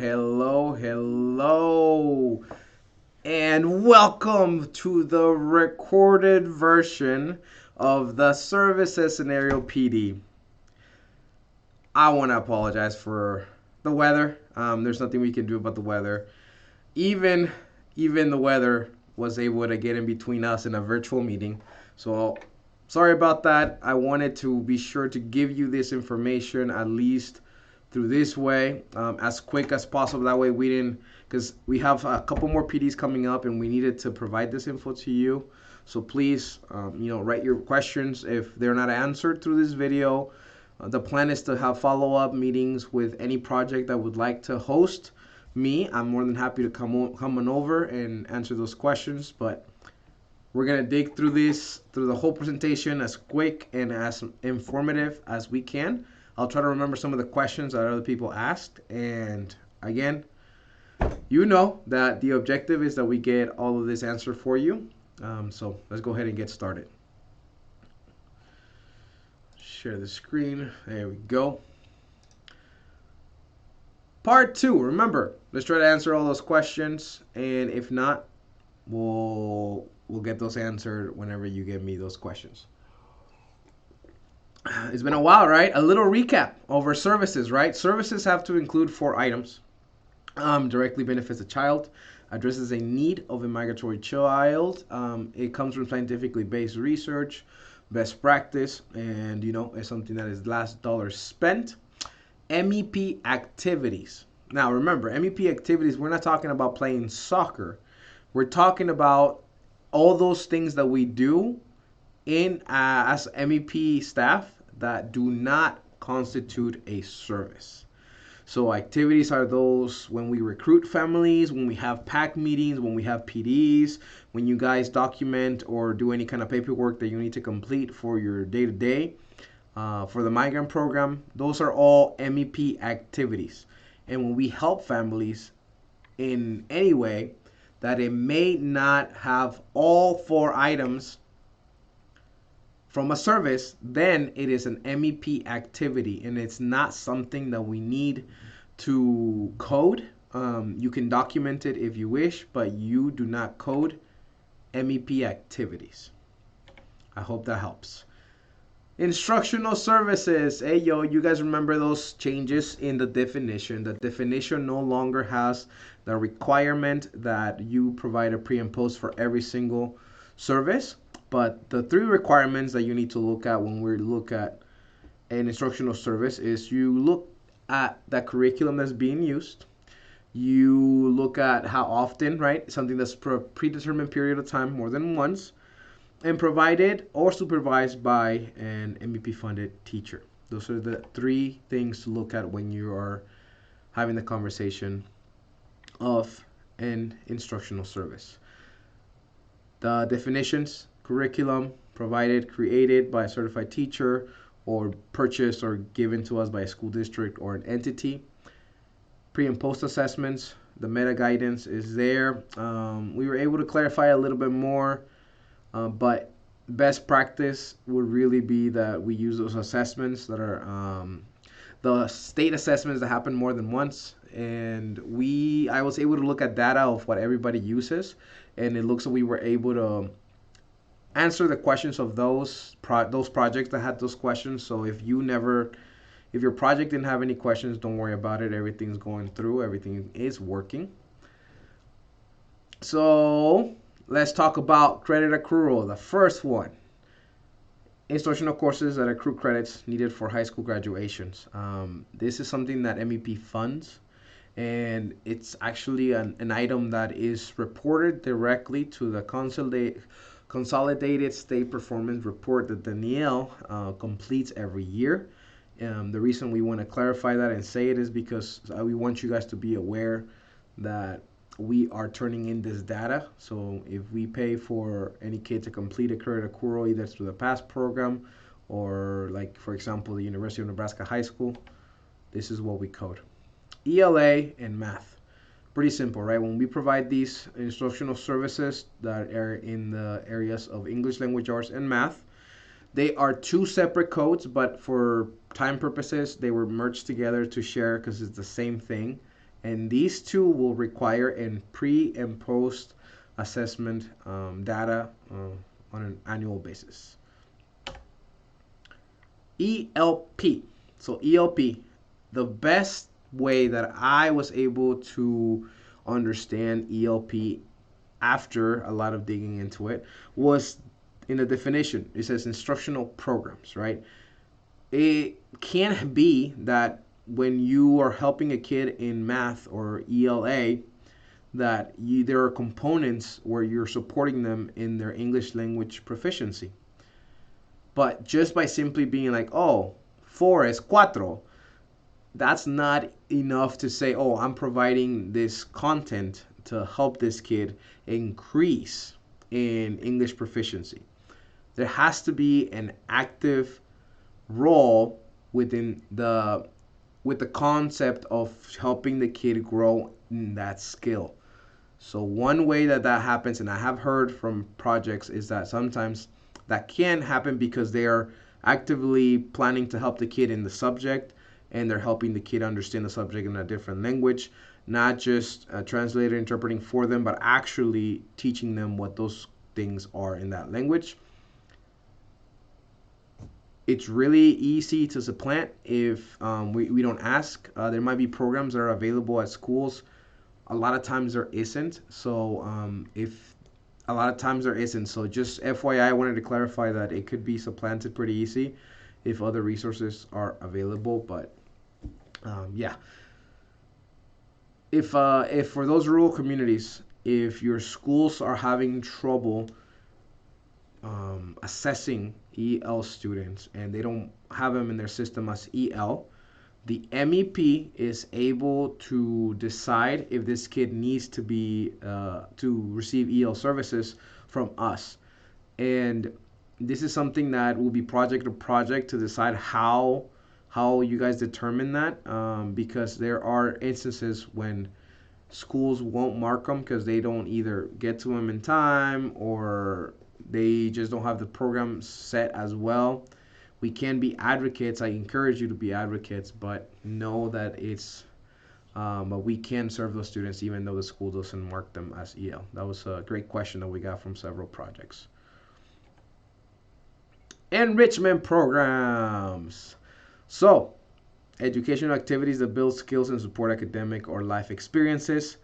hello, and welcome to the recorded version of the Services Scenario PD. I want to apologize for the weather. There's nothing we can do about the weather. Even even the weather was able to get in between us in a virtual meeting. So sorry about that. I wanted to be sure to give you this information at least through this way as quick as possible. That way we didn't, because we have a couple more PDs coming up and we needed to provide this info to you. So please, write your questions if they're not answered through this video. The plan is to have follow-up meetings with any project that would like to host me. I'm more than happy to come on over and answer those questions, but we're gonna dig through the whole presentation as quick and as informative as we can. I'll try to remember some of the questions that other people asked, and again, you know that the objective is that we get all of this answered for you. So let's go ahead and get started. Share the screen. There we go. Part 2. Remember, let's try to answer all those questions, and if not, we'll get those answered whenever you give me those questions. It's been a while, right? A little recap over services, right? Services have to include 4 items. Directly benefits a child, addresses a need of a migratory child. It comes from scientifically based research, best practice, and it's something that is last dollar spent. MEP activities. Now remember, MEP activities, we're not talking about playing soccer. We're talking about all those things that we do in as MEP staff that do not constitute a service. So activities are those when we recruit families, when we have PAC meetings, when we have PDs, when you guys document or do any kind of paperwork that you need to complete for your day-to-day. For the migrant program, those are all MEP activities. And when we help families in any way that it may not have all 4 items from a service, then it is an MEP activity, and it's not something that we need to code. You can document it if you wish, but you do not code MEP activities. I hope that helps. Instructional services. Hey, you guys remember those changes in the definition? The definition no longer has the requirement that you provide a pre and post for every single service. But the 3 requirements that you need to look at when we look at an instructional service is you look at the curriculum that's being used. You look at how often, right? Something that's for a predetermined period of time, more than once, and provided or supervised by an MEP funded teacher. Those are the 3 things to look at when you are having the conversation of an instructional service. The definitions: curriculum provided, created by a certified teacher, or purchased or given to us by a school district or an entity. Pre and post assessments, the meta guidance is there. We were able to clarify a little bit more, but best practice would really be that we use those assessments that are the state assessments that happen more than once. And I was able to look at data of what everybody uses, and it looks like we were able to answer the questions of those projects that had those questions. So if your project didn't have any questions, don't worry about it. Everything's going through. Everything is working. So let's talk about credit accrual. The first one: instructional courses that accrue credits needed for high school graduations. This is something that MEP funds, and it's actually an item that is reported directly to the Consolidated State Performance Report that Danielle completes every year. The reason we want to clarify that and say it is because we want you guys to be aware that we are turning in this data. So if we pay for any kid to complete a credit accrual either through the PASS program or, like, for example, the University of Nebraska High School, this is what we code. ELA and math. Pretty simple, right? When we provide these instructional services that are in the areas of English language arts and math, they are 2 separate codes, but for time purposes, they were merged together to share because it's the same thing. And these two will require in pre and post assessment data on an annual basis. ELP. So ELP, the best way that I was able to understand ELP after a lot of digging into it was in the definition. It says instructional programs, right? It can be that when you are helping a kid in math or ELA, that there are components where you're supporting them in their English language proficiency. But just by simply being like, oh, four es cuatro, that's not enough to say, oh, I'm providing this content to help this kid increase in English proficiency. There has to be an active role within the with the concept of helping the kid grow in that skill. So one way that that happens, and I have heard from projects, is that sometimes that can happen because they are actively planning to help the kid in the subject, and they're helping the kid understand the subject in a different language, not just translator interpreting for them, but actually teaching them what those things are in that language. It's really easy to supplant if we don't ask. There might be programs that are available at schools. A lot of times there isn't. So if a lot of times there isn't. So just FYI, I wanted to clarify that it could be supplanted pretty easy if other resources are available. But yeah, if for those rural communities, if your schools are having trouble assessing EL students and they don't have them in their system as EL, the MEP is able to decide if this kid needs to be to receive EL services from us. And this is something that will be project to project to decide how you guys determine that, because there are instances when schools won't mark them because they don't either get to them in time or they just don't have the program set as well. We can be advocates. I encourage you to be advocates, but know that but we can serve those students even though the school doesn't mark them as EL. That was a great question that we got from several projects. Enrichment programs. So, educational activities that build skills and support academic or life experiences.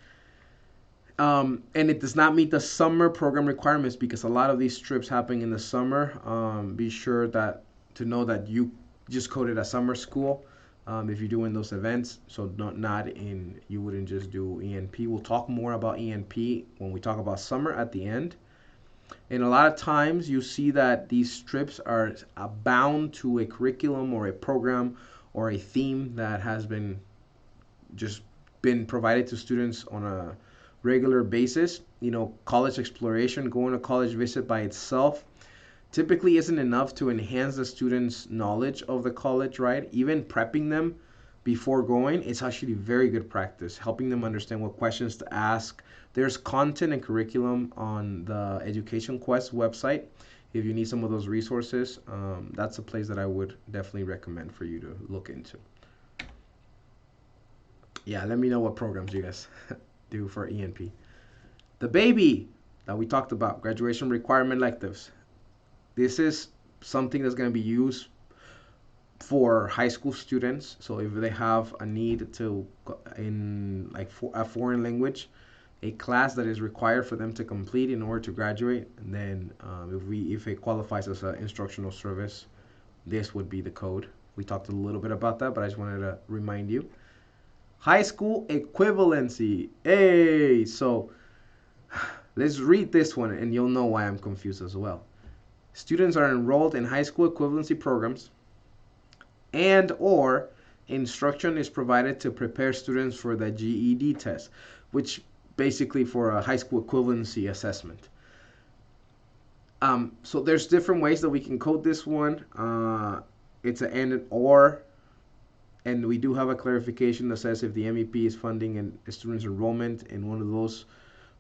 And it does not meet the summer program requirements because a lot of these trips happen in the summer. Be sure that to know that you just coded a summer school if you're doing those events. So not in you wouldn't just do ENP. We'll talk more about ENP when we talk about summer at the end. And a lot of times you see that these trips are bound to a curriculum or a program or a theme that has just been provided to students on a regular basis. College exploration, going to college visit by itself typically isn't enough to enhance the students' knowledge of the college, right? Even prepping them before going, it's actually very good practice, helping them understand what questions to ask. There's content and curriculum on the Education Quest website. If you need some of those resources, that's a place that I would definitely recommend for you to look into. Yeah, let me know what programs you guys do for ENP. The baby that we talked about, graduation requirement electives. This is something that's going to be used for high school students. So if they have a need to in like a foreign language, a class that is required for them to complete in order to graduate, and then if it qualifies as an instructional service, this would be the code. We talked a little bit about that, but I just wanted to remind you. High school equivalency. Hey, so let's read this one and you'll know why I'm confused as well. Students are enrolled in high school equivalency programs and or instruction is provided to prepare students for the GED test, which basically for a high school equivalency assessment. So there's different ways that we can code this one. It's an and or, and we do have a clarification that says if the MEP is funding a student's enrollment in one of those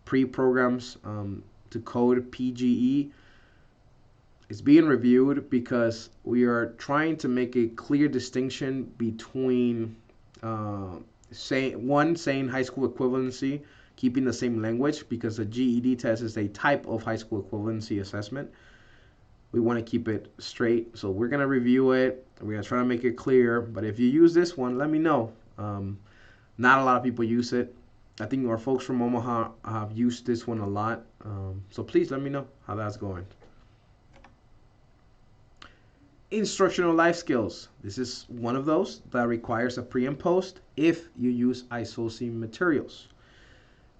pre-programs to code PGE, it's being reviewed because we are trying to make a clear distinction between saying high school equivalency, keeping the same language, because the GED test is a type of high school equivalency assessment. We want to keep it straight, so we're gonna review it. We're gonna try to make it clear. But if you use this one, let me know. Not a lot of people use it. I think our folks from Omaha have used this one a lot. So please let me know how that's going. Instructional life skills. This is one of those that requires a pre and post if you use ISOC materials.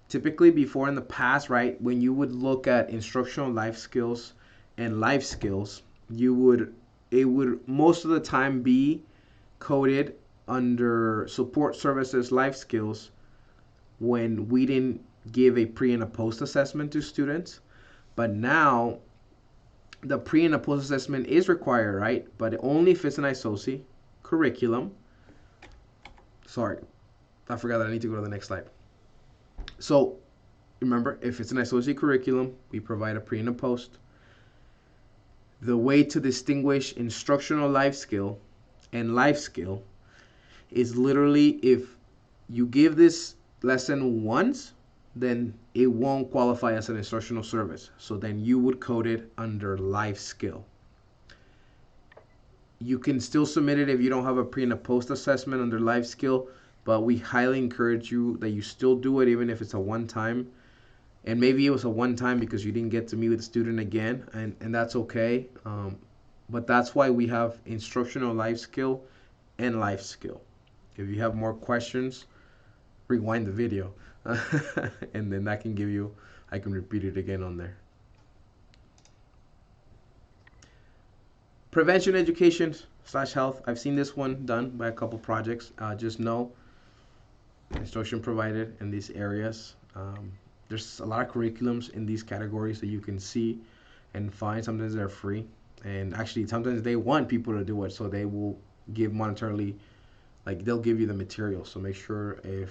Typically before in the past, right, when you would look at instructional life skills and life skills, it would most of the time be coded under support services life skills when we didn't give a pre and a post assessment to students. But now the pre and the post assessment is required, right? But only if it's an ISOC curriculum. Sorry, I forgot that I need to go to the next slide. So remember, if it's an ISOC curriculum, we provide a pre and a post. The way to distinguish instructional life skill and life skill is literally if you give this lesson once, then it won't qualify as an instructional service. So then you would code it under life skill. You can still submit it if you don't have a pre and a post assessment under life skill, but we highly encourage you that you still do it even if it's a one time. And maybe it was a one time because you didn't get to meet with the student again, and that's okay. But that's why we have instructional life skill and life skill. If you have more questions, rewind the video and then that can give you, I can repeat it again on there. Prevention education / health. I've seen this one done by a couple projects. Just know instruction provided in these areas. There's a lot of curriculums in these categories that you can see and find. Sometimes they're free, and actually sometimes they want people to do it, so they will give monetarily, like they'll give you the material. So make sure if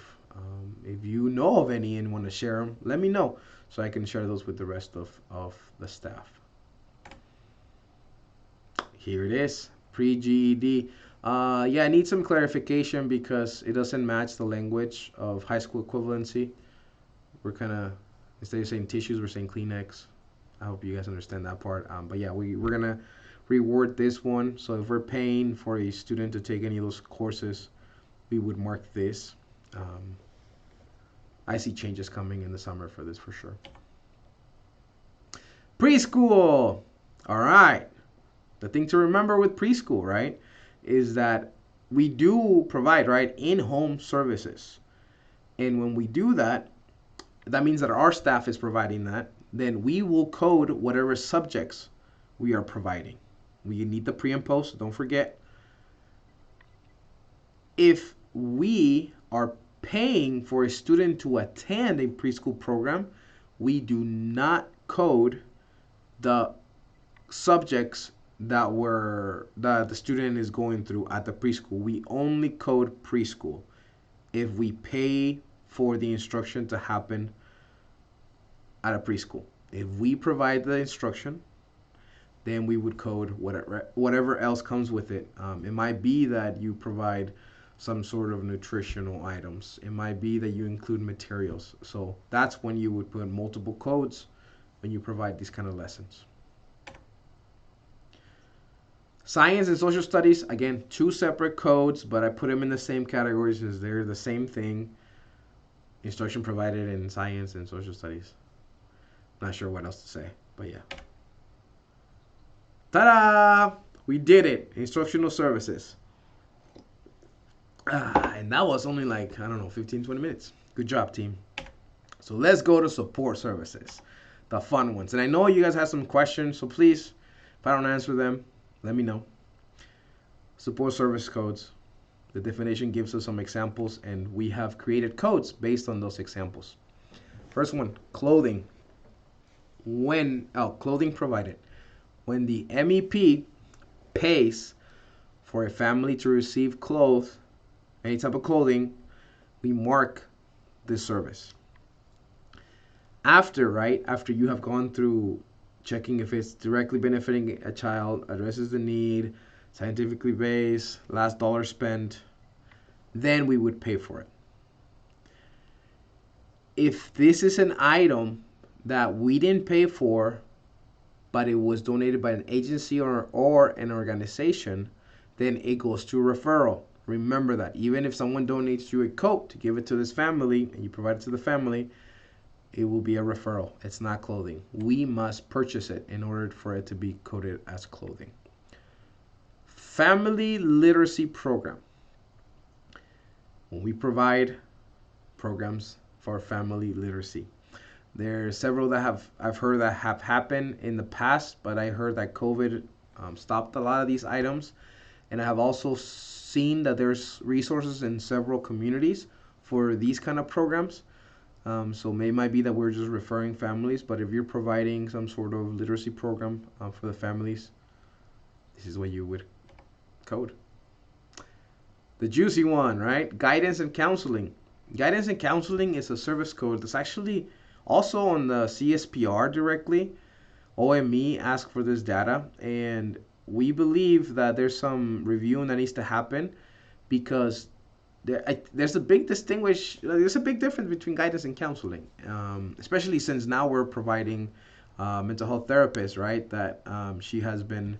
you know of any and want to share them, let me know so I can share those with the rest of the staff. Here it is, pre-GED. Yeah, I need some clarification because it doesn't match the language of high school equivalency. We're kind of, instead of saying tissues, we're saying Kleenex. I hope you guys understand that part. But yeah, we're going to reward this one. So if we're paying for a student to take any of those courses, we would mark this. I see changes coming in the summer for this for sure. Preschool. All right. The thing to remember with preschool, right, is that we do provide, right, in-home services. And when we do that, that means that our staff is providing that. Then we will code whatever subjects we are providing. We need the pre and post, don't forget. If we are paying for a student to attend a preschool program, we do not code the subjects that the student is going through at the preschool. We only code preschool if we pay for the instruction to happen at a preschool. If we provide the instruction, then we would code whatever else comes with it. It might be that you provide some sort of nutritional items. It might be that you include materials. So that's when you would put multiple codes when you provide these kind of lessons. Science and social studies, again, two separate codes, but I put them in the same categories because they're the same thing. Instruction provided in science and social studies. Not sure what else to say, but yeah. Ta-da! We did it. Instructional services. And that was only like, I don't know, 15, 20 minutes. Good job, team. So let's go to support services. The fun ones. And I know you guys have some questions, so please, if I don't answer them, let me know. Support service codes. The definition gives us some examples, and we have created codes based on those examples. First one, clothing. Clothing provided. When the MEP pays for a family to receive clothes, any type of clothing, we mark this service. After you have gone through checking if it's directly benefiting a child, addresses the need, scientifically based, last dollar spent, then we would pay for it. If this is an item that we didn't pay for, but it was donated by an agency or an organization, then it goes to referral. Remember that even if someone donates you a coat to give it to this family and you provide it to the family, it will be a referral. It's not clothing. We must purchase it in order for it to be coded as clothing. Family literacy program. When we provide programs for family literacy, there are several that I've heard that have happened in the past, but I heard that COVID stopped a lot of these items, and I have also seen that there's resources in several communities for these kind of programs. So it might be that we're just referring families, but if you're providing some sort of literacy program for the families, this is what you would code. The juicy one, right? Guidance and counseling. Guidance and counseling is a service code that's actually also on the CSPR directly. OME asked for this data, and we believe that there's some reviewing that needs to happen because there's a big difference between guidance and counseling, especially since now we're providing mental health therapists, right? That she has been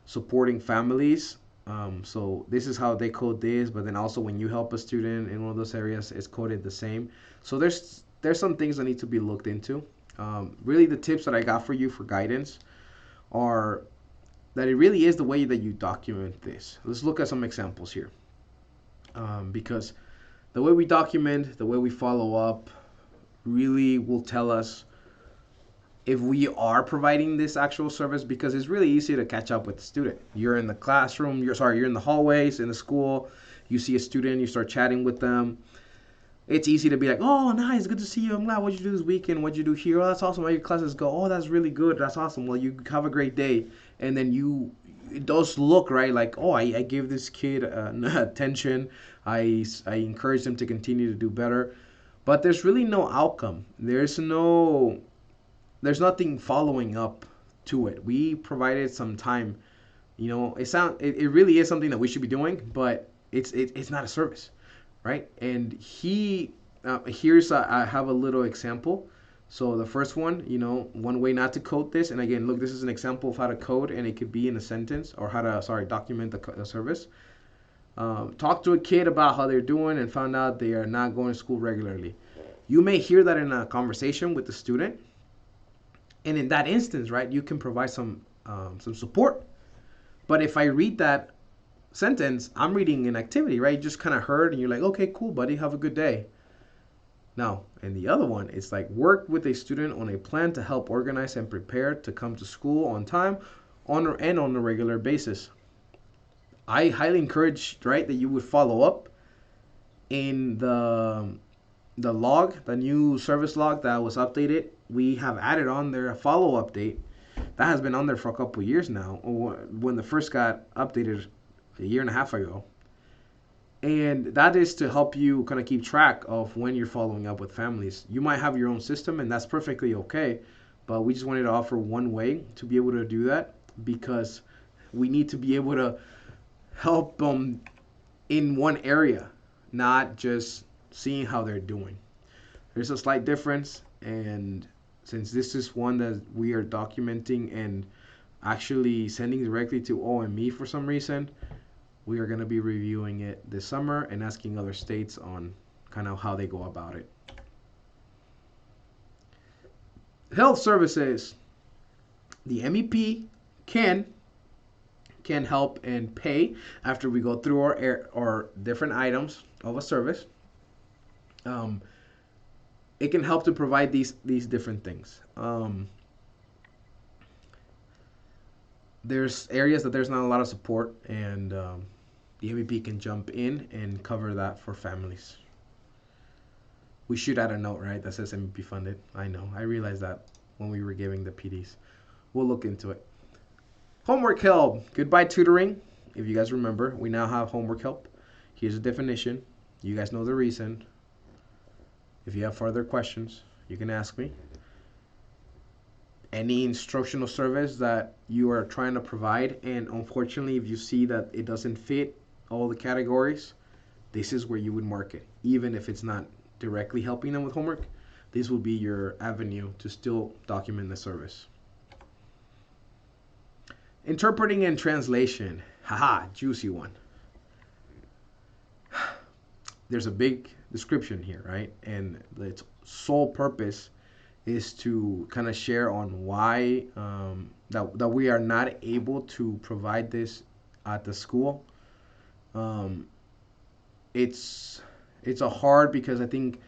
supporting families. So this is how they code this, but then also when you help a student in one of those areas, it's coded the same. So there's some things that need to be looked into. Really, the tips that I got for you for guidance are that it really is the way that you document this. Let's look at some examples here. Because the way we document, the way we follow up, really will tell us if we are providing this actual service, because it's really easy to catch up with the student. You're in the classroom, you're in the hallways, in the school, you see a student, you start chatting with them. It's easy to be like, oh, nice, good to see you. I'm glad. What'd you do this weekend? What'd you do here? Oh, that's awesome. How your classes go? Oh, that's really good. That's awesome. Well, you have a great day. And then it does look, right, like, oh, I gave this kid attention. I encourage them to continue to do better. But there's really no outcome. There's nothing following up to it. We provided some time. It really is something that we should be doing, but it's not a service, right? And I have a little example. So the first one, one way not to code this, and again, look, this is an example of how to code, and it could be in a sentence, or how to, document the service. Talk to a kid about how they're doing and found out they are not going to school regularly. You may hear that in a conversation with the student, and in that instance, right, you can provide some support. But if I read that sentence, I'm reading an activity, right? You just kind of heard, and you're like, okay, cool, buddy, have a good day. Now, and the other one, it's like work with a student on a plan to help organize and prepare to come to school on time, on a regular basis. I highly encourage, right, that you would follow up in the log, the new service log that was updated. We have added on there a follow update that has been on there for a couple of years now, when the first got updated a year and a half ago. And that is to help you kind of keep track of when you're following up with families. You might have your own system, and that's perfectly okay, but we just wanted to offer one way to be able to do that, because we need to be able to help them in one area, not just seeing how they're doing. There's a slight difference, and since this is one that we are documenting and actually sending directly to OME for some reason, we are going to be reviewing it this summer and asking other states on kind of how they go about it. Health services. The MEP can help and pay after we go through our different items of a service. It can help to provide these different things. There's areas that there's not a lot of support, and the MEP can jump in and cover that for families. We should add a note, right, that says MEP funded. I know, I realized that when we were giving the PDs. We'll look into it. Homework help. Goodbye tutoring. If you guys remember, we now have homework help. Here's a definition. You guys know the reason. If you have further questions, you can ask me. Any instructional service that you are trying to provide, and unfortunately, if you see that it doesn't fit all the categories, this is where you would mark it. Even if it's not directly helping them with homework, this will be your avenue to still document the service. Interpreting and translation. Haha, juicy one. There's a big description here, right? And its sole purpose is to kind of share on why that we are not able to provide this at the school. Um, it's it's a hard because I think,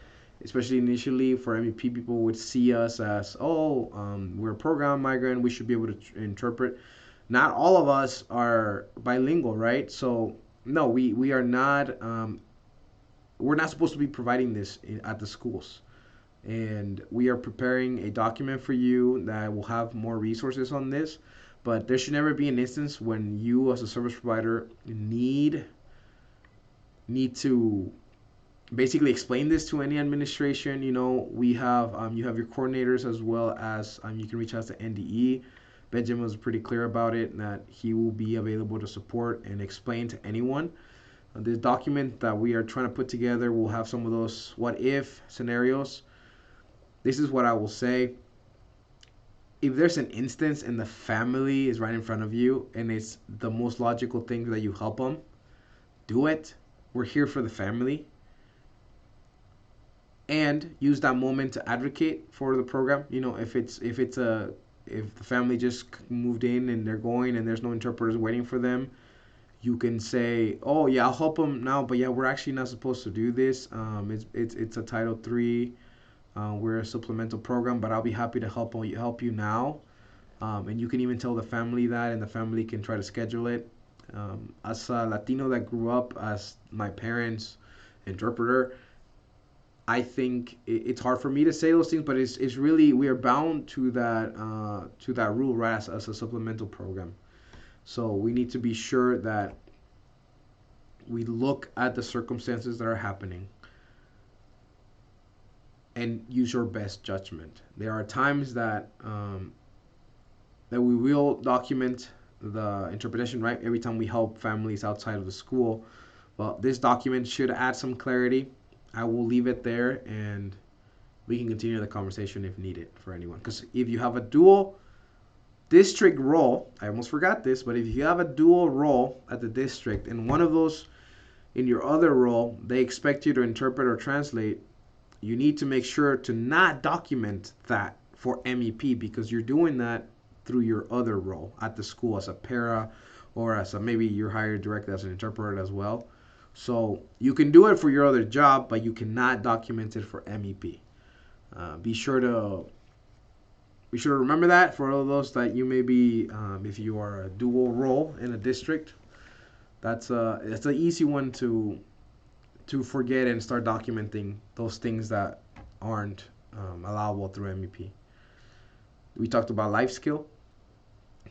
especially initially for MEP, people would see us as, oh, we're a program migrant, we should be able to interpret. Not all of us are bilingual, right? So no, we are not. We're not supposed to be providing this at the schools, and we are preparing a document for you that will have more resources on this. But there should never be an instance when you, as a service provider, need to basically explain this to any administration. We have you have your coordinators, as well as you can reach out to NDE. Benjamin was pretty clear about it, that he will be available to support and explain to anyone. The document that we are trying to put together will have some of those what if scenarios. This is what I will say. If there's an instance and the family is right in front of you and it's the most logical thing that you help them, do it. We're here for the family. And use that moment to advocate for the program. If the family just moved in and they're going and there's no interpreters waiting for them, you can say, "Oh yeah, I'll help them now, but yeah, we're actually not supposed to do this. It's a Title III. We're a supplemental program, but I'll be happy to help you now." And you can even tell the family that, and the family can try to schedule it. As a Latino that grew up as my parents' interpreter, I think it's hard for me to say those things, but it's really, we are bound to that rule, right, as a supplemental program. So we need to be sure that we look at the circumstances that are happening and use your best judgment. There are times that we will document the interpretation, right? Every time we help families outside of the school. Well, this document should add some clarity. I will leave it there, and we can continue the conversation if needed for anyone. Because if you have a dual district role, I almost forgot this, but if you have a dual role at the district, and one of those in your other role, they expect you to interpret or translate, you need to make sure to not document that for MEP, because you're doing that through your other role at the school as a para, or as maybe you're hired directly as an interpreter as well. So you can do it for your other job, but you cannot document it for MEP. Be sure to remember that for all of those that you may be, if you are a dual role in a district. It's an easy one to forget and start documenting those things that aren't allowable through MEP. We talked about life skill.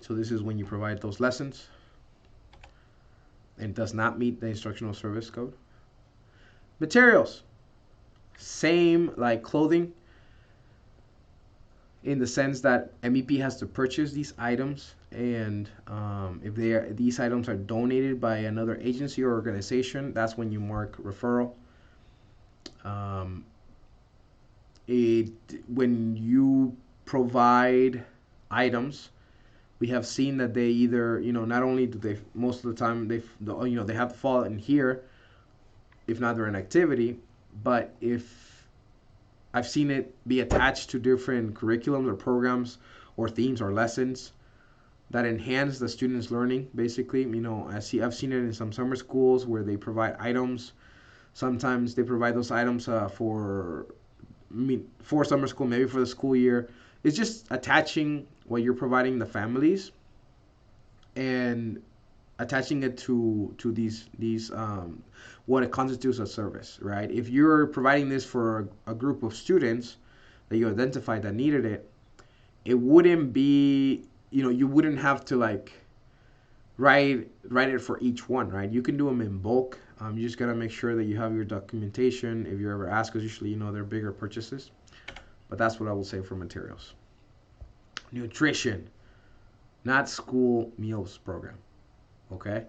So this is when you provide those lessons and does not meet the instructional service code. Materials. Same like clothing, in the sense that MEP has to purchase these items, and if these items are donated by another agency or organization, that's when you mark referral. When you provide items, we have seen that they either, not only do they, most of the time they have to fall in here, if not they're an activity, but if I've seen it be attached to different curriculums or programs or themes or lessons that enhance the students' learning. Basically, I've seen it in some summer schools where they provide items. Sometimes they provide those items for summer school, maybe for the school year. It's just attaching what you're providing the families and attaching it to these what it constitutes a service, right? If you're providing this for a group of students that you identified that needed it, it wouldn't be, you wouldn't have to like write it for each one, right? You can do them in bulk. You just gotta make sure that you have your documentation if you're ever asked, because usually they're bigger purchases. But that's what I will say for materials. Nutrition, not school meals program, okay?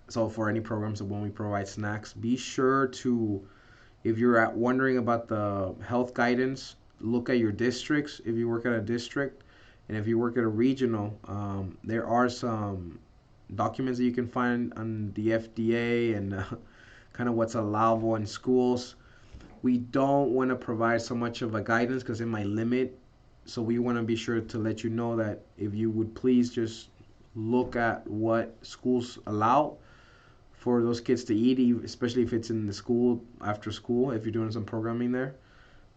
So for any programs that when we provide snacks, be sure to If you're wondering about the health guidance, look at your districts. If you work at a district, and if you work at a regional, there are some documents that you can find on the FDA and kind of what's allowable in schools. We don't want to provide so much of a guidance because it might limit. So we want to be sure to let you know that if you would please just look at what schools allow for those kids to eat, especially if it's in the school after school, if you're doing some programming there.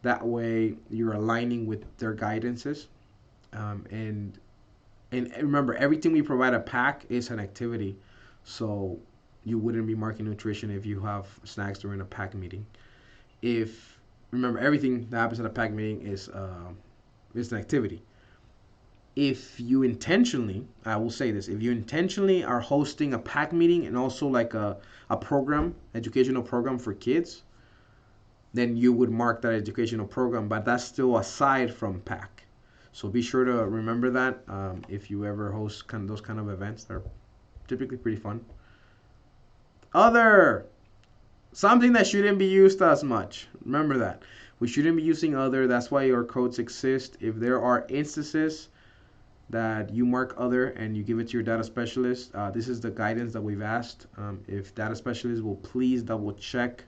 That way you're aligning with their guidances. Um, and and remember, everything we provide a pack is an activity. So you wouldn't be marking nutrition if you have snacks during a pack meeting. If remember, everything that happens at a pack meeting is an activity. If you intentionally, I will say this, if you intentionally are hosting a pack meeting and also like a program, educational program for kids, then you would mark that educational program, but that's still aside from pack. So be sure to remember that if you ever host those kind of events. They're typically pretty fun. Other, something that shouldn't be used as much. Remember that. We shouldn't be using other. That's why our codes exist. If there are instances that you mark other and you give it to your data specialist, this is the guidance that we've asked. If data specialists will please double check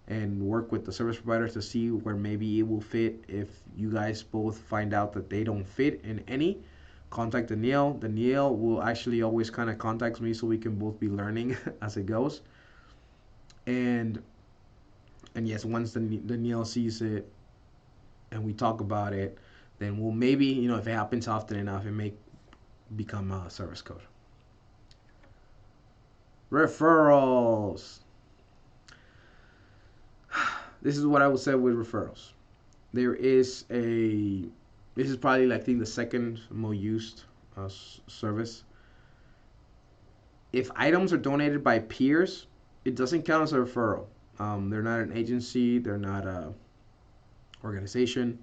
and work with the service provider to see where maybe it will fit. If you guys both find out that they don't fit in any, contact Danielle. Danielle will actually always kind of contact me so we can both be learning as it goes. And yes, once Danielle sees it and we talk about it, then we'll maybe, if it happens often enough, it may become a service code. Referrals. This is what I would say with referrals. There is this is probably like, I think, the second most used service. If items are donated by peers, it doesn't count as a referral. They're not an agency, they're not a organization.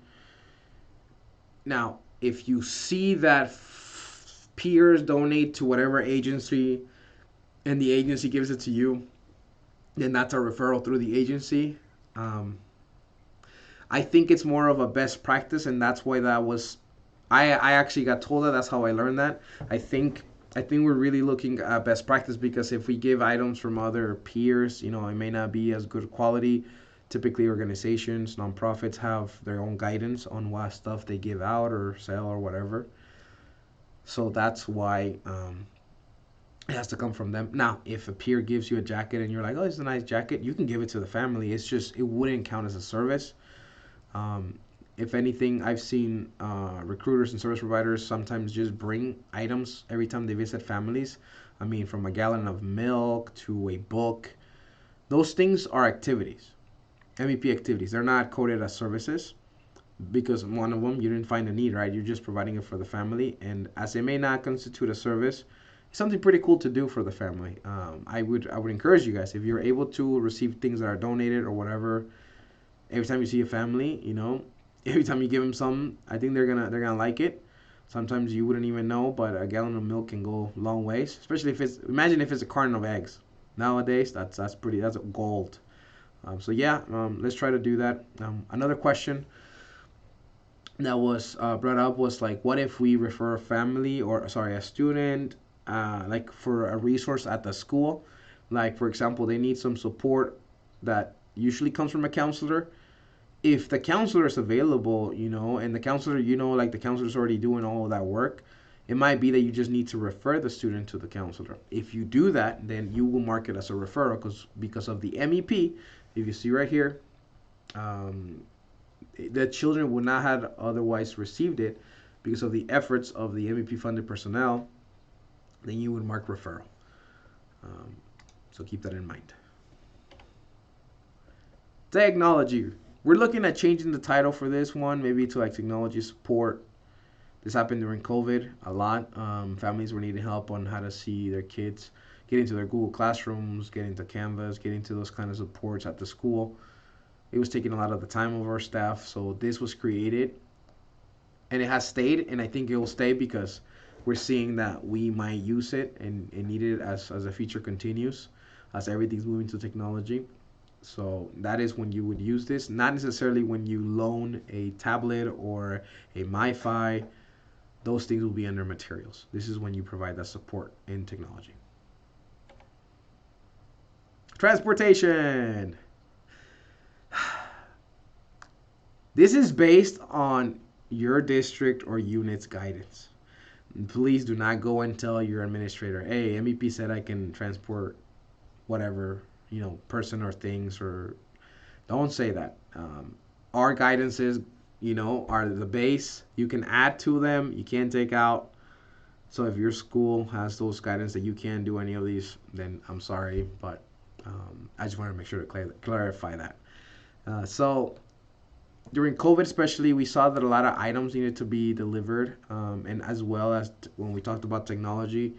Now, if you see that peers donate to whatever agency and the agency gives it to you, then that's a referral through the agency. I think it's more of a best practice, and that's why that was. I actually got told that. That's how I learned that. I think we're really looking at best practice, because if we give items from other peers, it may not be as good quality. Typically, organizations, nonprofits have their own guidance on what stuff they give out or sell or whatever. So that's why it has to come from them. Now, if a peer gives you a jacket and you're like, "Oh, it's a nice jacket," you can give it to the family. It's just, it wouldn't count as a service. Um, if anything, I've seen recruiters and service providers sometimes just bring items every time they visit families. I mean, from a gallon of milk to a book. Those things are activities, MEP activities. They're not coded as services, because one of them, you didn't find a need, right? You're just providing it for the family. And as it may not constitute a service, it's something pretty cool to do for the family. I would encourage you guys, if you're able to receive things that are donated or whatever, every time you see a family, every time you give them something, I think they're gonna like it. Sometimes you wouldn't even know, but a gallon of milk can go long ways. Especially if imagine if it's a carton of eggs. Nowadays, that's gold. So yeah, let's try to do that. Another question that was brought up was like, what if we refer a family, or sorry, a student, like for a resource at the school? Like, for example, they need some support that usually comes from a counselor. If the counselor is available, and the counselor, like the counselor's already doing all of that work, it might be that you just need to refer the student to the counselor. If you do that, then you will mark it as a referral, because of the MEP. If you see right here, the children would not have otherwise received it because of the efforts of the MEP funded personnel. Then you would mark referral. Um, so keep that in mind. Technology. We're looking at changing the title for this one, maybe to like technology support. This happened during COVID a lot. Families were needing help on how to see their kids get into their Google Classrooms, get into Canvas, get into those kind of supports at the school. It was taking a lot of the time of our staff, so this was created, and it has stayed, and I think it will stay because we're seeing that we might use it and need it as a feature continues, as everything's moving to technology. So that is when you would use this, not necessarily when you loan a tablet or a MiFi. Those things will be under materials. This is when you provide that support in technology. Transportation. This is based on your district or unit's guidance. Please do not go and tell your administrator, hey, MEP said I can transport whatever, person or things, or don't say that. Our guidances, are the base. You can add to them, you can't take out. So if your school has those guidance that you can't do any of these, then I'm sorry, but I just want to make sure to clarify that. So during COVID, especially, we saw that a lot of items needed to be delivered, and as well as when we talked about technology,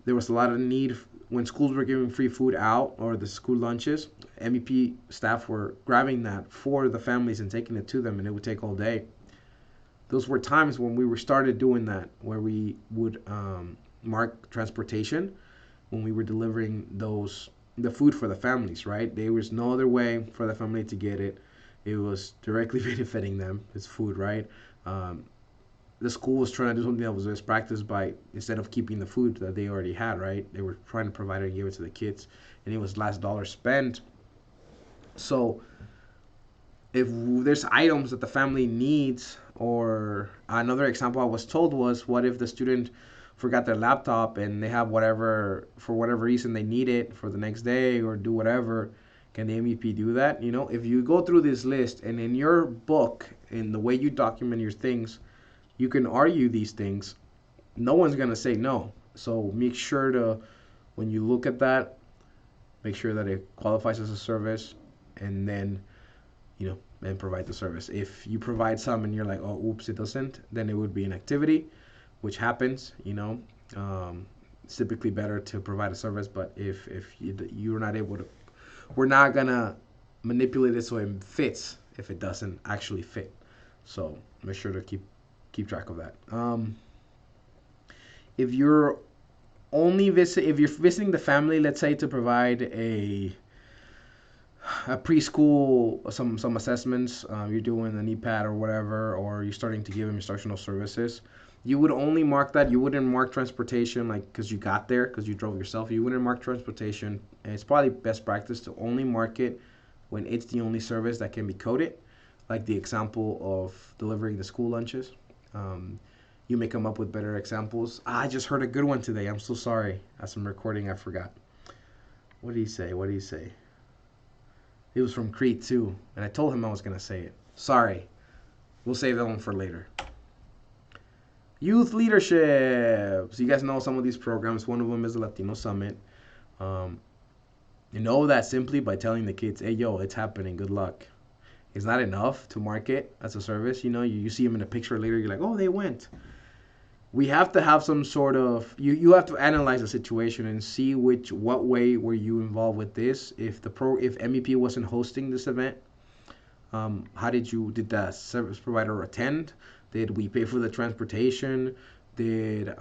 there was a lot of need when schools were giving free food out or the school lunches. MEP staff were grabbing that for the families and taking it to them, and it would take all day. Those were times when we were started doing that, where we would mark transportation when we were delivering the food for the families. Right? There was no other way for the family to get it. It was directly benefiting them. It's food, right? The school was trying to do something that was best practice by, instead of keeping the food that they already had, right? They were trying to provide it and give it to the kids, and it was last dollar spent. So if there's items that the family needs, or another example I was told was, what if the student forgot their laptop and they have whatever, for whatever reason they need it for the next day or do whatever, can the MEP do that? If you go through this list and in your book, in the way you document your things, you can argue these things. No one's going to say no. So make sure to, when you look at that, make sure that it qualifies as a service, and then, then provide the service. If you provide some and you're like, oh, oops, it doesn't, then it would be an activity, which happens, it's typically better to provide a service, but if you're not able to, we're not going to manipulate it so it fits if it doesn't actually fit. So make sure to keep track of that. If you're if you're visiting the family, let's say to provide a preschool, some assessments, you're doing an EPAD or whatever, or you're starting to give them instructional services, you would only mark that. You wouldn't mark transportation, like, because you got there, because you drove yourself. You wouldn't mark transportation, and it's probably best practice to only mark it when it's the only service that can be coded, like the example of delivering the school lunches. You may come up with better examples. I just heard a good one today. I'm so sorry. As I'm recording, I forgot. What did he say? It was from Creed too, and I told him I was going to say it. Sorry. We'll save that one for later. Youth leadership. So you guys know some of these programs. One of them is the Latino Summit. You know that simply by telling the kids, hey, yo, it's happening. Good luck. It's not enough to market as a service. You see them in a picture later. You're like, oh, they went. We have to have some sort of, you have to analyze the situation and see what way were you involved with this. If MEP wasn't hosting this event, how did the service provider attend? Did we pay for the transportation? Did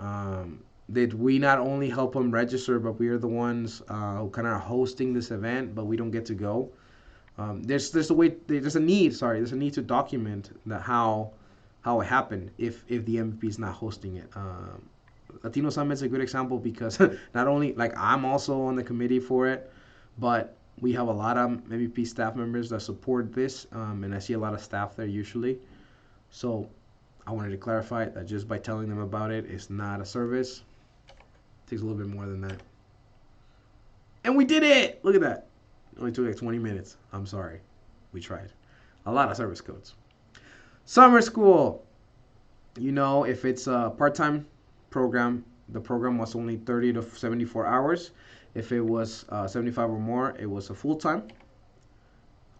we not only help them register, but we are the ones who kind of hosting this event, but we don't get to go? There's a need to document how it happened if the MVP is not hosting it. Latino Summit is a good example because not only, like, I'm also on the committee for it, but we have a lot of MVP staff members that support this, and I see a lot of staff there usually. So I wanted to clarify that just by telling them about it, it's not a service. It takes a little bit more than that. And we did it! Look at that. It only took like 20 minutes. I'm sorry. We tried. A lot of service codes. Summer school. If it's a part-time program, the program was only 30 to 74 hours. If it was 75 or more, it was a full-time.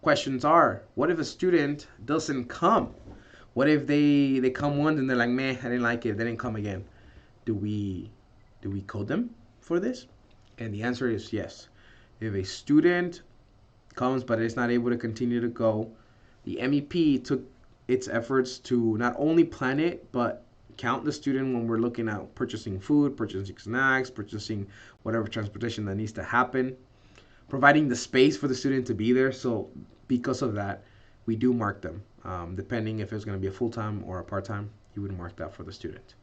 Questions are, what if a student doesn't come? What if they come once and they're like, meh, I didn't like it, they didn't come again? Do we code them for this? And the answer is yes. If a student comes but is not able to continue to go, the MEP took its efforts to not only plan it, but count the student when we're looking at purchasing food, purchasing snacks, purchasing whatever transportation that needs to happen. providing the space for the student to be there. So because of that, we do mark them. Depending if it's going to be a full-time or a part-time, you would mark that for the student.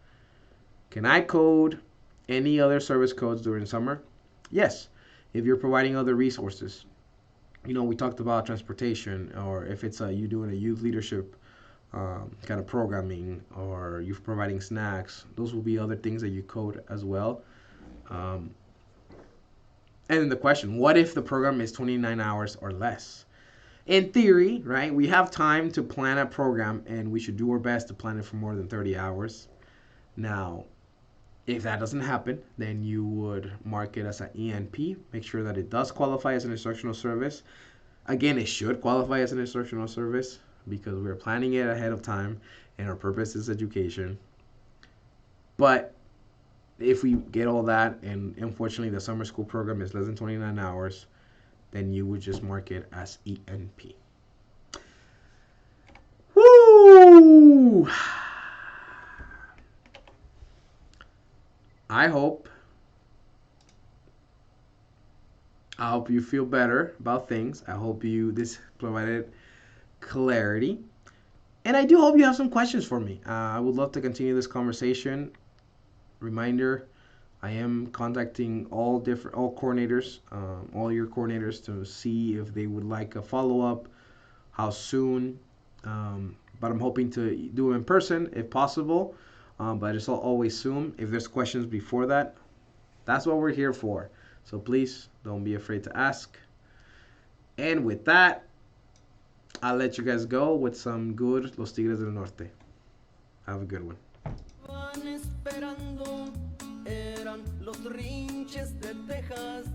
Can I code any other service codes during summer? Yes, if you're providing other resources. We talked about transportation, or if it's you doing a youth leadership kind of programming, or you're providing snacks. Those will be other things that you code as well. Um, and then the question, what if the program is 29 hours or less? In theory, right, we have time to plan a program, and we should do our best to plan it for more than 30 hours. Now, if that doesn't happen, then you would mark it as an ENP. Make sure that it does qualify as an instructional service. Again, it should qualify as an instructional service because we're planning it ahead of time and our purpose is education. But if we get all that and unfortunately the summer school program is less than 29 hours, then you would just mark it as ENP. Woo! I hope you feel better about things. I hope this provided clarity. And I do hope you have some questions for me. I would love to continue this conversation. Reminder, I am contacting all coordinators, all your coordinators to see if they would like a follow-up, how soon. But I'm hoping to do it in person if possible. But it's always Zoom. If there's questions before that, that's what we're here for. So please don't be afraid to ask. And with that, I'll let you guys go with some good Los Tigres del Norte. Have a good one. Van esperando, eran los rinches de Texas.